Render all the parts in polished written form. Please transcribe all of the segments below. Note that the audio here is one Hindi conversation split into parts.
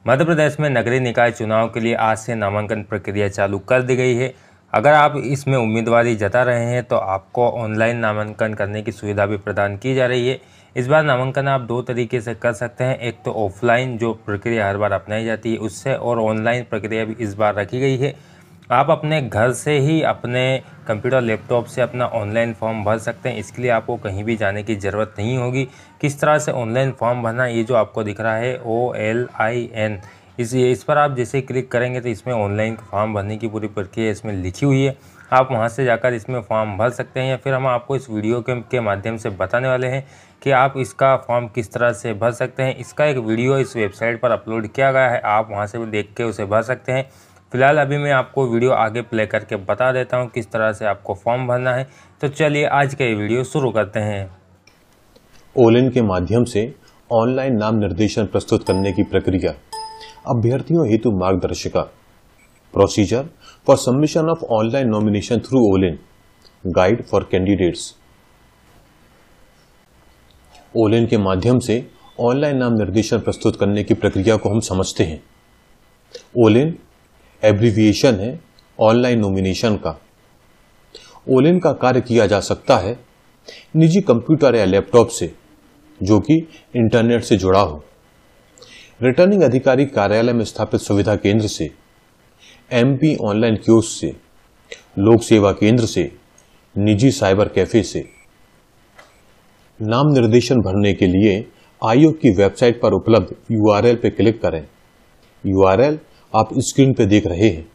मध्य प्रदेश में नगरीय निकाय चुनाव के लिए आज से नामांकन प्रक्रिया चालू कर दी गई है। अगर आप इसमें उम्मीदवारी जता रहे हैं तो आपको ऑनलाइन नामांकन करने की सुविधा भी प्रदान की जा रही है। इस बार नामांकन आप दो तरीके से कर सकते हैं, एक तो ऑफलाइन जो प्रक्रिया हर बार अपनाई जाती है उससे, और ऑनलाइन प्रक्रिया भी इस बार रखी गई है। आप अपने घर से ही अपने कंप्यूटर लैपटॉप से अपना ऑनलाइन फॉर्म भर सकते हैं। इसके लिए आपको कहीं भी जाने की ज़रूरत नहीं होगी। किस तरह से ऑनलाइन फॉर्म भरना, ये जो आपको दिख रहा है OLIN, इस पर आप जैसे क्लिक करेंगे तो इसमें ऑनलाइन फॉर्म भरने की पूरी प्रक्रिया इसमें लिखी हुई है। आप वहां से जाकर इसमें फॉर्म भर सकते हैं, या फिर हम आपको इस वीडियो के माध्यम से बताने वाले हैं कि आप इसका फॉर्म किस तरह से भर सकते हैं। इसका एक वीडियो इस वेबसाइट पर अपलोड किया गया है, आप वहां से भी देख के उसे भर सकते हैं। फिलहाल अभी मैं आपको वीडियो आगे प्ले करके बता देता हूं किस तरह से आपको फॉर्म भरना है। तो चलिए आज का ये वीडियो शुरू करते हैं। ओलिन के माध्यम से ऑनलाइन नाम निर्देशन प्रस्तुत करने की प्रक्रिया, अभ्यर्थियों हेतु मार्गदर्शिका, procedure for submission of online nomination through Olin, guide for candidates. Olin के माध्यम से ऑनलाइन नाम निर्देशन प्रस्तुत करने की प्रक्रिया को हम समझते हैं। ओलिन एब्रीविएशन है ऑनलाइन नॉमिनेशन का। ओलिन का कार्य किया जा सकता है निजी कंप्यूटर या लैपटॉप से जो कि इंटरनेट से जुड़ा हो, रिटर्निंग अधिकारी कार्यालय में स्थापित सुविधा केंद्र से, MP ऑनलाइन कियोस्क से, लोक सेवा केंद्र से, निजी साइबर कैफे से। नाम निर्देशन भरने के लिए आयोग की वेबसाइट पर उपलब्ध URL पर क्लिक करें। URL आप स्क्रीन पर देख रहे हैं।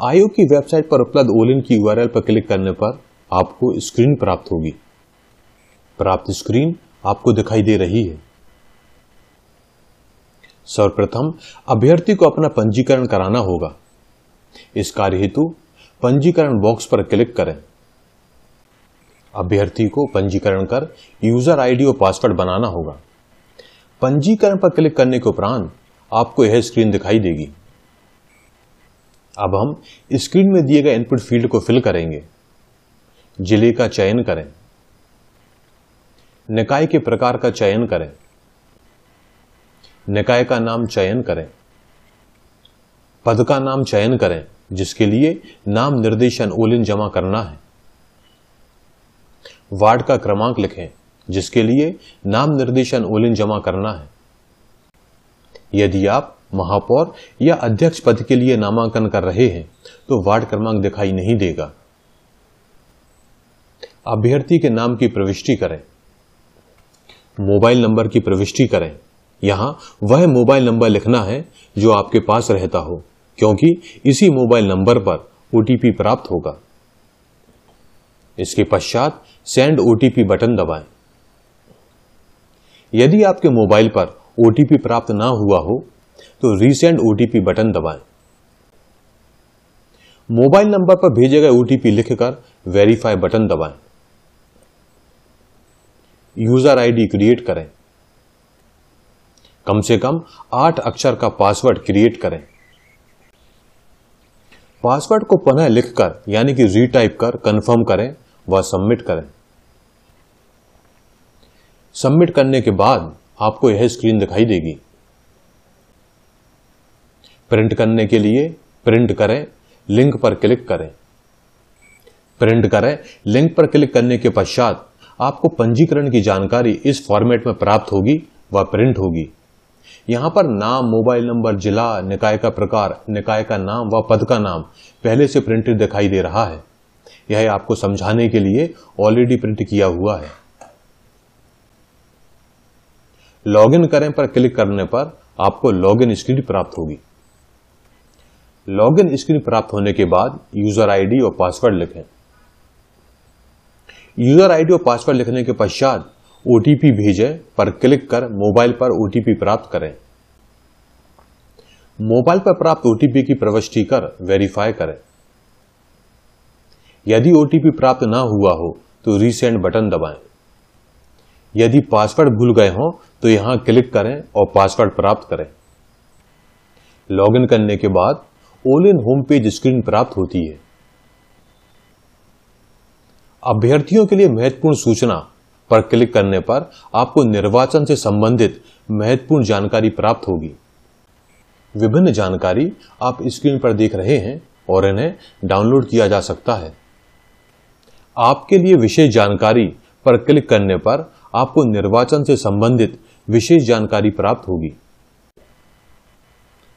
आयोग की वेबसाइट पर उपलब्ध ओलिन की URL पर क्लिक करने पर आपको स्क्रीन प्राप्त होगी। प्राप्त स्क्रीन आपको दिखाई दे रही है। सर्वप्रथम अभ्यर्थी को अपना पंजीकरण कराना होगा। इस कार्य हेतु पंजीकरण बॉक्स पर क्लिक करें। अभ्यर्थी को पंजीकरण कर यूजर ID और पासवर्ड बनाना होगा। पंजीकरण पर क्लिक करने के उपरांत आपको यह स्क्रीन दिखाई देगी। अब हम स्क्रीन में दिए गए इनपुट फील्ड को फिल करेंगे। जिले का चयन करें, निकाय के प्रकार का चयन करें, निकाय का नाम चयन करें, पद का नाम चयन करें जिसके लिए नाम निर्देशन ओलिन जमा करना है, वार्ड का क्रमांक लिखें जिसके लिए नाम निर्देशन ओलिन जमा करना है। यदि आप महापौर या अध्यक्ष पद के लिए नामांकन कर रहे हैं तो वार्ड क्रमांक दिखाई नहीं देगा। अभ्यर्थी के नाम की प्रविष्टि करें, मोबाइल नंबर की प्रविष्टि करें। यहां वह मोबाइल नंबर लिखना है जो आपके पास रहता हो, क्योंकि इसी मोबाइल नंबर पर OTP प्राप्त होगा। इसके पश्चात सेंड OTP बटन दबाएं। यदि आपके मोबाइल पर OTP प्राप्त ना हुआ हो तो रीसेंड OTP बटन दबाएं। मोबाइल नंबर पर भेजे गए OTP लिखकर वेरीफाई बटन दबाएं। यूजर ID क्रिएट करें। कम से कम 8 अक्षर का पासवर्ड क्रिएट करें। पासवर्ड को पुनः लिखकर यानी कि रीटाइप कर कंफर्म करें व सबमिट करें। सबमिट करने के बाद आपको यह स्क्रीन दिखाई देगी। प्रिंट करने के लिए प्रिंट करें, लिंक पर क्लिक करें। प्रिंट करें, लिंक पर क्लिक करने के पश्चात आपको पंजीकरण की जानकारी इस फॉर्मेट में प्राप्त होगी व प्रिंट होगी। यहां पर नाम, मोबाइल नंबर, जिला, निकाय का प्रकार, निकाय का नाम व पद का नाम पहले से प्रिंटेड दिखाई दे रहा है। यह आपको समझाने के लिए ऑलरेडी प्रिंट किया हुआ है। लॉगिन करें पर क्लिक करने पर आपको लॉगिन स्क्रीन प्राप्त होगी। लॉगिन स्क्रीन प्राप्त होने के बाद यूजर ID और पासवर्ड लिखें। यूजर ID और पासवर्ड लिखने के पश्चात OTP भेजें पर क्लिक कर मोबाइल पर OTP प्राप्त करें। मोबाइल पर प्राप्त OTP की प्रविष्टि कर वेरीफाई करें। यदि OTP प्राप्त ना हुआ हो तो रीसेंड बटन दबाएं। यदि पासवर्ड भूल गए हो तो यहां क्लिक करें और पासवर्ड प्राप्त करें। लॉगिन करने के बाद ओलिन होम पेज स्क्रीन प्राप्त होती है। अभ्यर्थियों के लिए महत्वपूर्ण सूचना पर क्लिक करने पर आपको निर्वाचन से संबंधित महत्वपूर्ण जानकारी प्राप्त होगी। विभिन्न जानकारी आप स्क्रीन पर देख रहे हैं और इन्हें डाउनलोड किया जा सकता है। आपके लिए विशेष जानकारी पर क्लिक करने पर आपको निर्वाचन से संबंधित विशेष जानकारी प्राप्त होगी।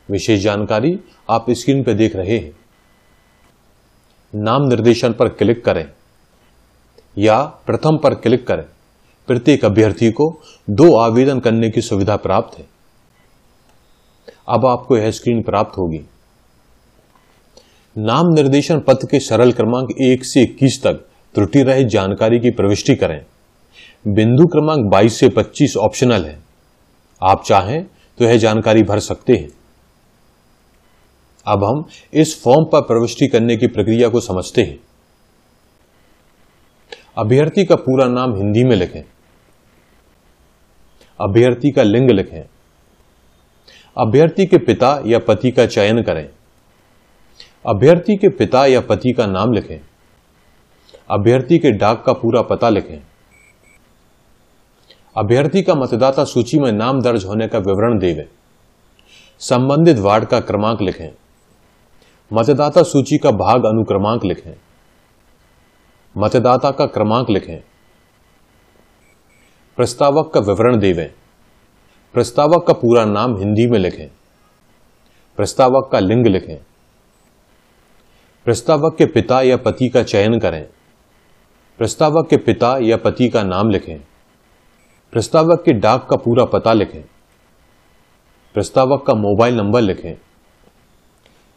विशेष जानकारी आप स्क्रीन पर देख रहे हैं। नाम निर्देशन पर क्लिक करें या प्रथम पर क्लिक करें। प्रत्येक अभ्यर्थी को 2 आवेदन करने की सुविधा प्राप्त है। अब आपको यह स्क्रीन प्राप्त होगी। नाम निर्देशन पत्र के सरल क्रमांक 1 से 21 तक त्रुटि रहित जानकारी की प्रविष्टि करें। बिंदु क्रमांक 22 से 25 ऑप्शनल है। आप चाहें तो यह जानकारी भर सकते हैं। अब हम इस फॉर्म पर प्रविष्टि करने की प्रक्रिया को समझते हैं। अभ्यर्थी का पूरा नाम हिंदी में लिखें। अभ्यर्थी का लिंग लिखें। अभ्यर्थी के पिता या पति का चयन करें। अभ्यर्थी के पिता या पति का नाम लिखें। अभ्यर्थी के डाक का पूरा पता लिखें। अभ्यर्थी का मतदाता सूची में नाम दर्ज होने का विवरण देवें। संबंधित वार्ड का क्रमांक लिखें। मतदाता सूची का भाग अनुक्रमांक लिखें। मतदाता का क्रमांक लिखें। प्रस्तावक का विवरण देवें। प्रस्तावक का पूरा नाम हिंदी में लिखें। प्रस्तावक का लिंग लिखें। प्रस्तावक के पिता या पति का चयन करें। प्रस्तावक के पिता या पति का नाम लिखें। प्रस्तावक के डाक का पूरा पता लिखें। प्रस्तावक का मोबाइल नंबर लिखें।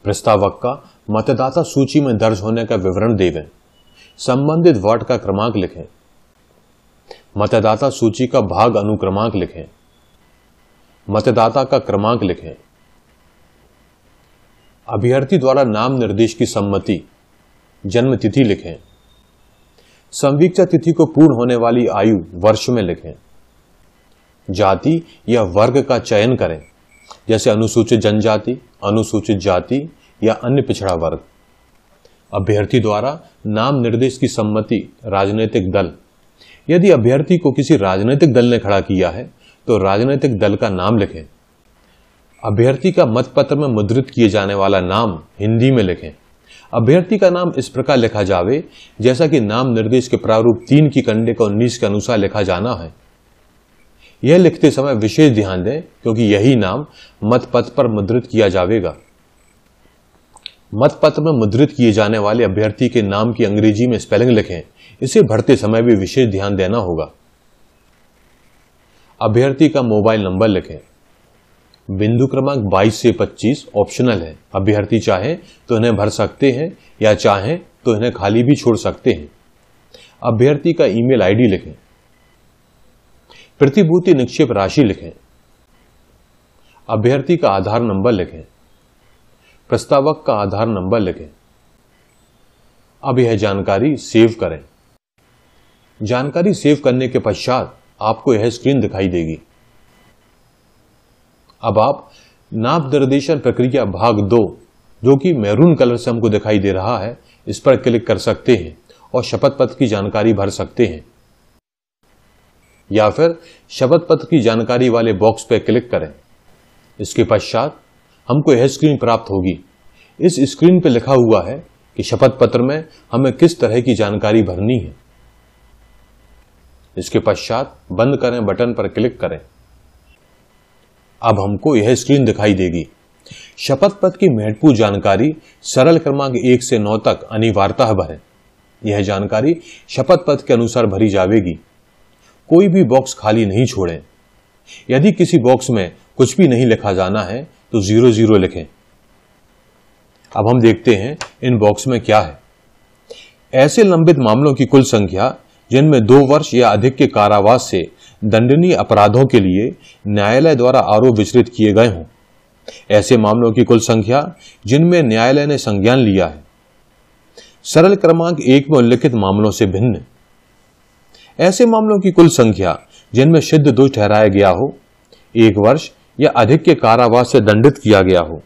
प्रस्तावक का मतदाता सूची में दर्ज होने का विवरण देवें। संबंधित वार्ड का क्रमांक लिखें। मतदाता सूची का भाग अनुक्रमांक लिखें। मतदाता का क्रमांक लिखें। अभ्यर्थी द्वारा नाम निर्देश की सम्मति, जन्म तिथि लिखें। संवीक्षा तिथि को पूर्ण होने वाली आयु वर्ष में लिखें। जाति या वर्ग का चयन करें, जैसे अनुसूचित जनजाति, अनुसूचित जाति या अन्य पिछड़ा वर्ग। अभ्यर्थी द्वारा नाम निर्देश की सम्मति, राजनीतिक दल। यदि अभ्यर्थी को किसी राजनीतिक दल ने खड़ा किया है तो राजनीतिक दल का नाम लिखें। अभ्यर्थी का मतपत्र में मुद्रित किए जाने वाला नाम हिंदी में लिखें। अभ्यर्थी का नाम इस प्रकार लिखा जावे जैसा कि नाम निर्देश के प्रारूप 3 की कंडिका 19 के अनुसार लिखा जाना है। यह लिखते समय विशेष ध्यान दें क्योंकि यही नाम मतपत्र पर मुद्रित किया जाएगा। मतपत्र में मुद्रित किए जाने वाले अभ्यर्थी के नाम की अंग्रेजी में स्पेलिंग लिखें। इसे भरते समय भी विशेष ध्यान देना होगा। अभ्यर्थी का मोबाइल नंबर लिखें। बिंदु क्रमांक 22 से 25 ऑप्शनल है। अभ्यर्थी चाहे तो इन्हें भर सकते हैं या चाहें तो इन्हें खाली भी छोड़ सकते हैं। अभ्यर्थी का ईमेल आईडी लिखें। प्रतिभूति निक्षेप राशि लिखें। अभ्यर्थी का आधार नंबर लिखें। प्रस्तावक का आधार नंबर लिखें। अब यह जानकारी सेव करें। जानकारी सेव करने के पश्चात आपको यह स्क्रीन दिखाई देगी। अब आप नाम निर्देशन प्रक्रिया भाग 2, जो कि मैरून कलर से हमको दिखाई दे रहा है, इस पर क्लिक कर सकते हैं और शपथ पत्र की जानकारी भर सकते हैं, या फिर शपथ पत्र की जानकारी वाले बॉक्स पर क्लिक करें। इसके पश्चात हमको यह स्क्रीन प्राप्त होगी। इस स्क्रीन पर लिखा हुआ है कि शपथ पत्र में हमें किस तरह की जानकारी भरनी है। इसके पश्चात बंद करें बटन पर क्लिक करें। अब हमको यह स्क्रीन दिखाई देगी। शपथ पत्र की महत्वपूर्ण जानकारी सरल क्रमांक 1 से 9 तक अनिवार्यतः भरें। यह जानकारी शपथ पत्र के अनुसार भरी जाएगी। कोई भी बॉक्स खाली नहीं छोड़ें। यदि किसी बॉक्स में कुछ भी नहीं लिखा जाना है तो 00 लिखें। अब हम देखते हैं इन बॉक्स में क्या है। ऐसे लंबित मामलों की कुल संख्या जिनमें 2 वर्ष या अधिक के कारावास से दंडनीय अपराधों के लिए न्यायालय द्वारा आरोप विचलित किए गए हों। ऐसे मामलों की कुल संख्या जिनमें न्यायालय ने संज्ञान लिया है। सरल क्रमांक 1 में उल्लिखित मामलों से भिन्न। ऐसे मामलों की कुल संख्या जिनमें सिद्ध दोष ठहराया गया हो, 1 वर्ष या अधिक के कारावास से दंडित किया गया हो।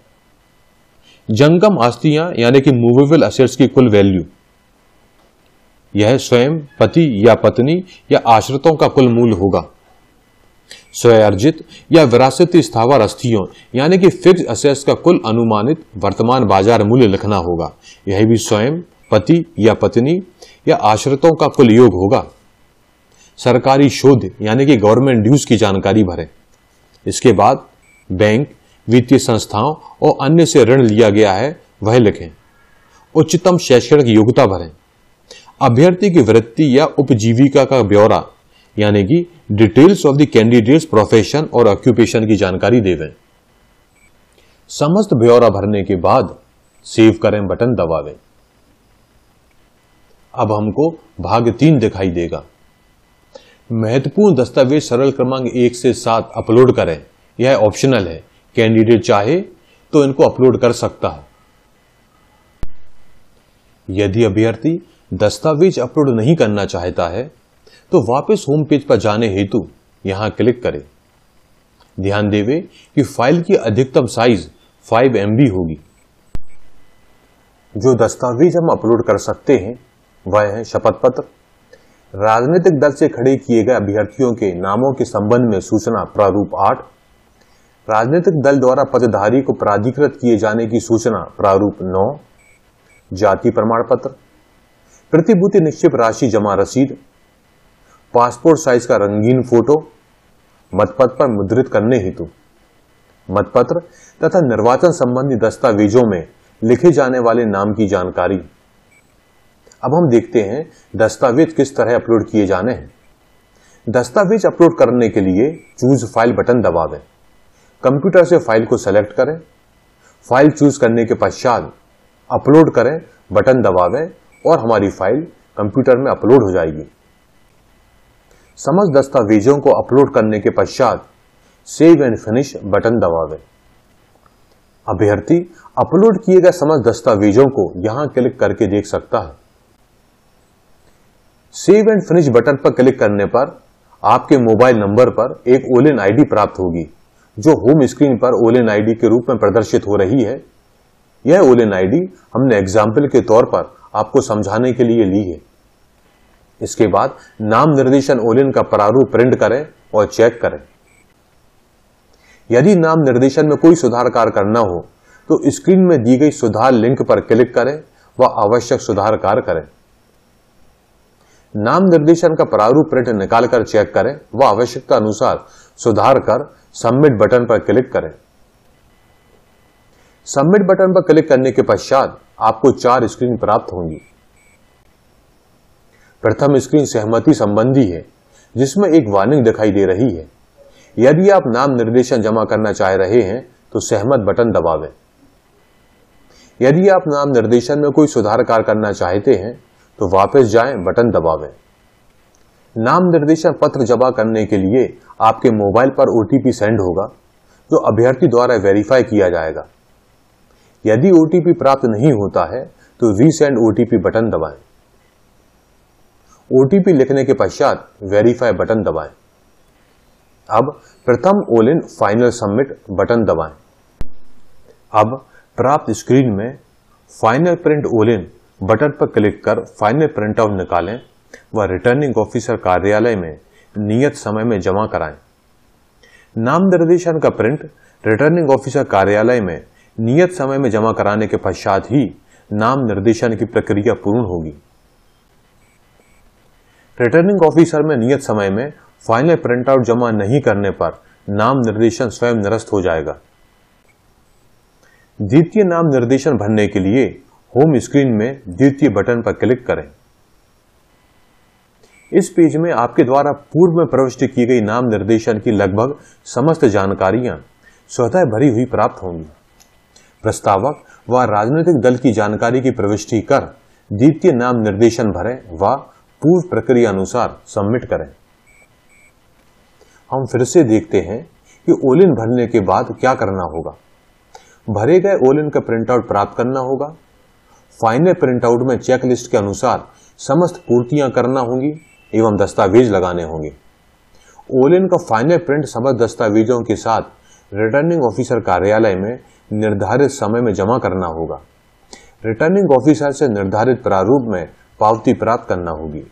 जंगम आस्तियां यानी कि मूवेबल असेट्स की कुल वैल्यू, यह स्वयं पति या पत्नी या आश्रितों का कुल मूल्य होगा। स्वयर्जित या विरासती स्थावर आस्तियों यानी कि फिक्स असेट्स का कुल अनुमानित वर्तमान बाजार मूल्य लिखना होगा। यह भी स्वयं, पति या पत्नी या आश्रितों का कुल योग होगा। सरकारी शोध यानी कि गवर्नमेंट ड्यूज की जानकारी भरें। इसके बाद बैंक, वित्तीय संस्थाओं और अन्य से ऋण लिया गया है वह लिखें। उच्चतम शैक्षणिक योग्यता भरें। अभ्यर्थी की वृत्ति या उपजीविका का ब्यौरा यानी कि details of the candidates profession और ऑक्यूपेशन की जानकारी देवें। समस्त ब्यौरा भरने के बाद सेव करें बटन दबावें। अब हमको भाग 3 दिखाई देगा। महत्वपूर्ण दस्तावेज सरल क्रमांक 1 से 7 अपलोड करें। यह ऑप्शनल है, कैंडिडेट चाहे तो इनको अपलोड कर सकता है। यदि अभ्यर्थी दस्तावेज अपलोड नहीं करना चाहता है तो वापस होम पेज पर जाने हेतु यहां क्लिक करें। ध्यान देवे कि फाइल की अधिकतम साइज 5 MB होगी। जो दस्तावेज हम अपलोड कर सकते हैं वह है शपथ पत्र, राजनीतिक दल से खड़े किए गए अभ्यर्थियों के नामों के संबंध में सूचना प्रारूप 8, राजनीतिक दल द्वारा पदधारी को प्राधिकृत किए जाने की सूचना प्रारूप 9, जाति प्रमाण पत्र, प्रतिभूति निक्षेप राशि जमा रसीद, पासपोर्ट साइज का रंगीन फोटो, मतपत्र पर मुद्रित करने हेतु मतपत्र तथा निर्वाचन संबंधी दस्तावेजों में लिखे जाने वाले नाम की जानकारी। अब हम देखते हैं दस्तावेज किस तरह अपलोड किए जाने हैं। दस्तावेज अपलोड करने के लिए चूज फाइल बटन दबावें। कंप्यूटर से फाइल को सेलेक्ट करें। फाइल चूज करने के पश्चात अपलोड करें बटन दबावें और हमारी फाइल कंप्यूटर में अपलोड हो जाएगी। समस्त दस्तावेजों को अपलोड करने के पश्चात सेव एंड फिनिश बटन दबावें। अभ्यर्थी अपलोड किए गए समस्त दस्तावेजों को यहां क्लिक करके देख सकता है। सेव एंड फिनिश बटन पर क्लिक करने पर आपके मोबाइल नंबर पर एक ओलिन आईडी प्राप्त होगी जो होम स्क्रीन पर ओलिन आईडी के रूप में प्रदर्शित हो रही है। यह ओलिन आईडी हमने एग्जाम्पल के तौर पर आपको समझाने के लिए ली है। इसके बाद नाम निर्देशन ओलिन का प्रारूप प्रिंट करें और चेक करें। यदि नाम निर्देशन में कोई सुधार कार्य करना हो तो स्क्रीन में दी गई सुधार लिंक पर क्लिक करें व आवश्यक सुधार कार्य करें। नाम निर्देशन का प्रारूप प्रिंट निकालकर चेक करें व आवश्यकता अनुसार सुधार कर सबमिट बटन पर क्लिक करें। सबमिट बटन पर क्लिक करने के पश्चात आपको 4 स्क्रीन प्राप्त होंगी। प्रथम स्क्रीन सहमति संबंधी है जिसमें एक वार्निंग दिखाई दे रही है। यदि आप नाम निर्देशन जमा करना चाह रहे हैं तो सहमत बटन दबावें। यदि आप नाम निर्देशन में कोई सुधार कार्य करना चाहते हैं तो वापस जाएं बटन दबावें। नाम निर्देशन पत्र जमा करने के लिए आपके मोबाइल पर OTP सेंड होगा जो अभ्यर्थी द्वारा वेरीफाई किया जाएगा। यदि OTP प्राप्त नहीं होता है तो रीसेंड OTP बटन दबाएं। OTP लिखने के पश्चात वेरीफाई बटन दबाएं। अब प्रथम ओलिन फाइनल सबमिट बटन दबाएं। अब प्राप्त स्क्रीन में फाइनल प्रिंट ओलिन बटन पर क्लिक कर फाइनल प्रिंट आउट निकालें व रिटर्निंग ऑफिसर कार्यालय में नियत समय में जमा कराएं। नाम निर्देशन का प्रिंट रिटर्निंग ऑफिसर कार्यालय में नियत समय में जमा कराने के पश्चात ही नाम निर्देशन की प्रक्रिया पूर्ण होगी। रिटर्निंग ऑफिसर में नियत समय में फाइनल प्रिंट आउट जमा नहीं करने पर नाम निर्देशन स्वयं निरस्त हो जाएगा। द्वितीय नाम निर्देशन भरने के लिए होम स्क्रीन में द्वितीय बटन पर क्लिक करें। इस पेज में आपके द्वारा पूर्व में प्रविष्ट की गई नाम निर्देशन की लगभग समस्त जानकारियां स्वतः भरी हुई प्राप्त होंगी। प्रस्तावक व राजनीतिक दल की जानकारी की प्रविष्टि कर द्वितीय नाम निर्देशन भरें व पूर्व प्रक्रिया अनुसार सबमिट करें। हम फिर से देखते हैं कि ओलिन भरने के बाद क्या करना होगा। भरे गए ओलिन का प्रिंटआउट प्राप्त करना होगा। फाइनल प्रिंटआउट में चेकलिस्ट के अनुसार समस्त पूर्तियां करना होंगी एवं दस्तावेज लगाने होंगे। ओलिन का फाइनल प्रिंट समस्त दस्तावेजों के साथ रिटर्निंग ऑफिसर कार्यालय में निर्धारित समय में जमा करना होगा। रिटर्निंग ऑफिसर से निर्धारित प्रारूप में पावती प्राप्त करना होगी।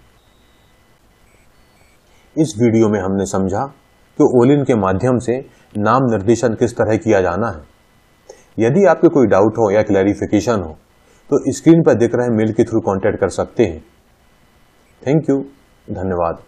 इस वीडियो में हमने समझा कि ओलिन के माध्यम से नाम निर्देशन किस तरह किया जाना है। यदि आपके कोई डाउट हो या क्लैरिफिकेशन हो तो स्क्रीन पर दिख रहे मेल के थ्रू कांटेक्ट कर सकते हैं। थैंक यू, धन्यवाद।